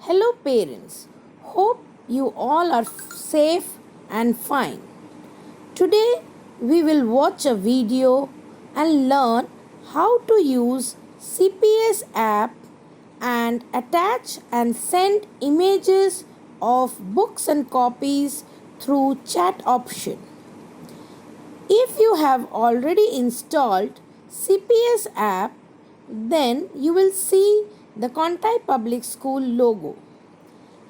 Hello parents, hope you all are safe and fine. Today we will watch a video and learn how to use CPS app and attach and send images of books and copies through chat option. If you have already installed CPS app, then you will see the Contai Public School logo.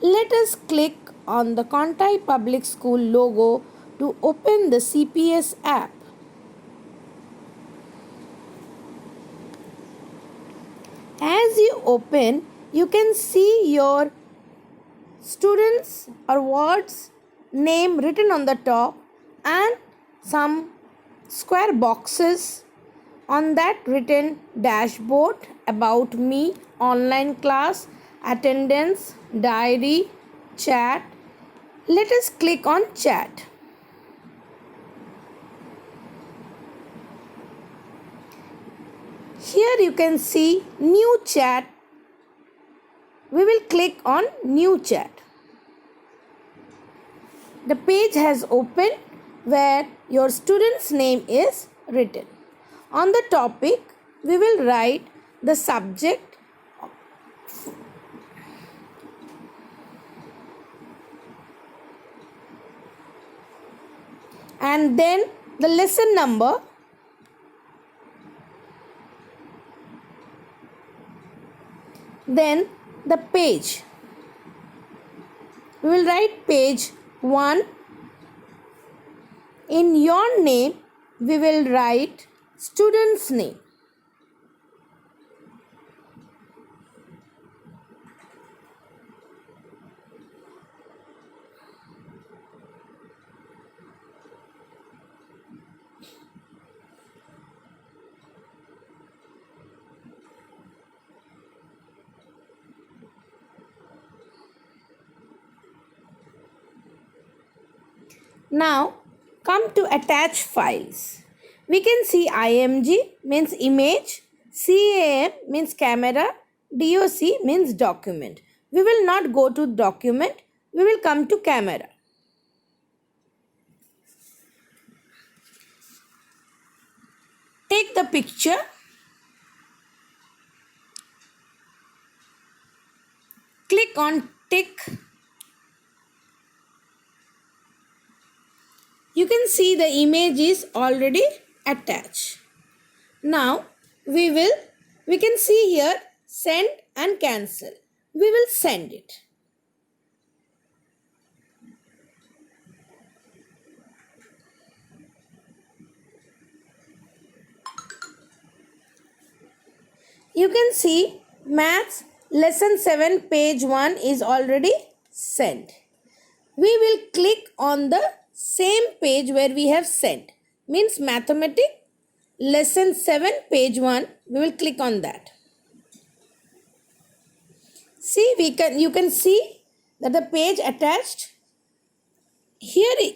Let us click on the Contai Public School logo to open the CPS app. As you open, you can see your students or wards name written on the top and some square boxes on that written dashboard, about me, online class, attendance, diary, chat. Let us click on chat. Here you can see new chat. We will click on new chat. The page has opened where your student's name is written. On the topic, we will write the subject and then the lesson number, then the page. We will write page 1. In your name, we will write student's name. Now come to attach files. We can see IMG means image, CAM means camera, DOC means document. We will not go to document, we will come to camera. Take the picture. Click on tick. You can see the image is already attached. Now we can see here send and cancel. We will send it. You can see Maths lesson 7 page 1 is already sent. We will click on the same page where we have sent. Means Mathematics lesson 7 page 1. We will click on that. See, you can see that the page attached. Here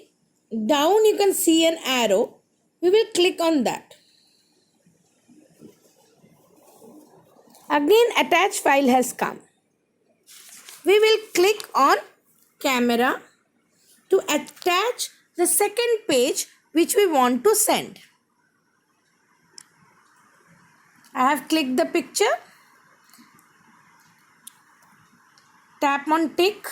down you can see an arrow. We will click on that. Again attach file has come. We will click on camera to attach the second page which we want to send. I have clicked the picture. Tap on tick.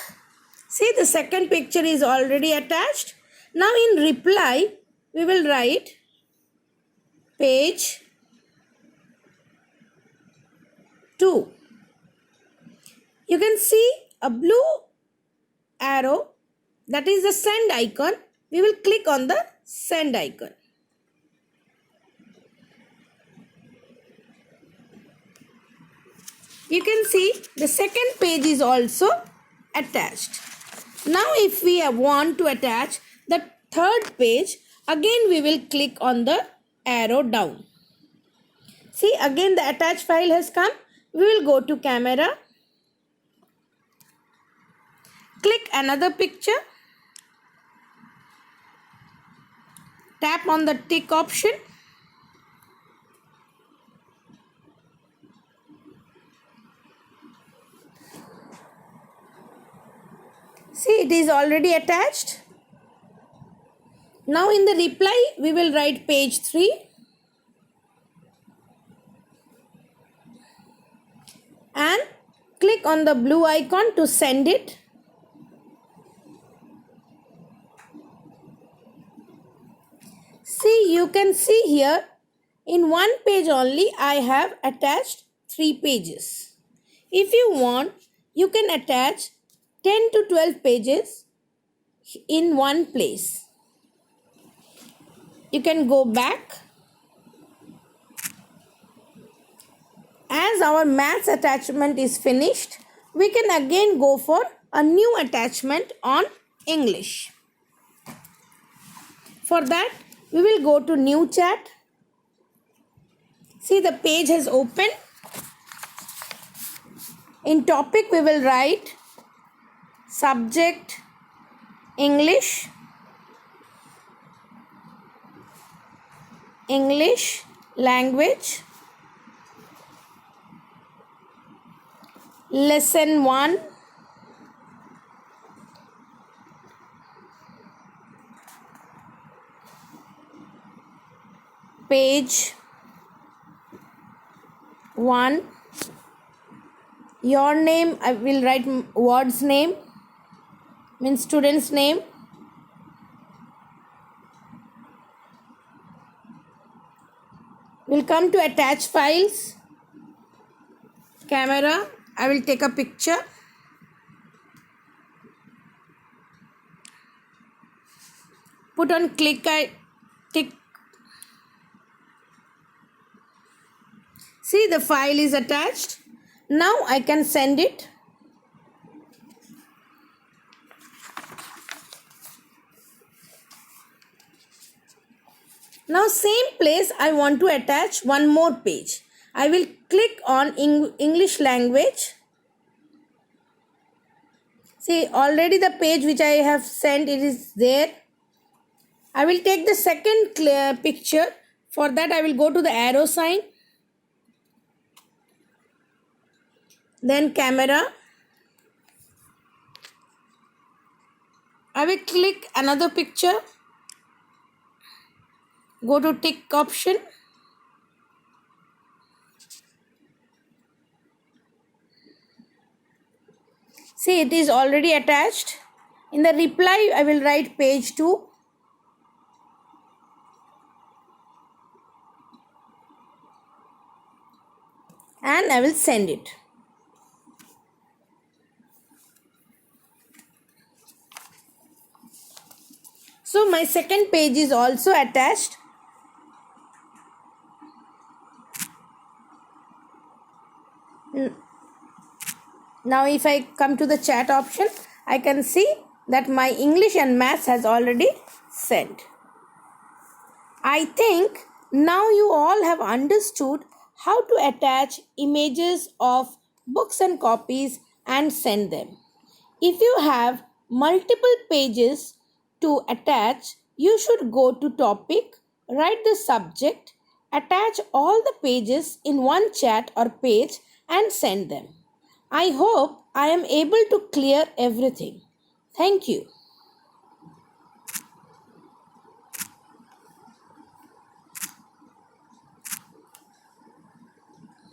See, the second picture is already attached. Now in reply, we will write page 2. You can see a blue arrow, that is the send icon. We will click on the send icon. You can see the second page is also attached. Now if we want to attach the third page, again we will click on the arrow down. See, again the attached file has come. We will go to camera. Click another picture. Tap on the tick option. See, it is already attached. Now in the reply, we will write page 3 and click on the blue icon to send it. See, you can see here in one page only I have attached 3 pages. If you want, you can attach 10 to 12 pages in one place. You can go back. As our maths attachment is finished, we can again go for a new attachment on English. For that, we will go to new chat. See, the page has opened. In topic, we will write subject English, English language, lesson 1, page 1. Your name, I will write word's name, means student's name. We'll come to attach files. Camera, I will take a picture. Put on click, I tick. See, the file is attached. Now I can send it. Now same place I want to attach one more page. I will click on English language. See, already the page which I have sent, it is there. I will take the second picture. For that I will go to the arrow sign. Then camera. I will click another picture. Go to tick option. See, it is already attached. In the reply, I will write page 2. And I will send it. So my second page is also attached. Now if I come to the chat option, I can see that my English and maths has already sent. I think now you all have understood how to attach images of books and copies and send them. If you have multiple pages to attach, you should go to topic, write the subject, attach all the pages in one chat or page and send them. I hope I am able to clear everything. Thank you.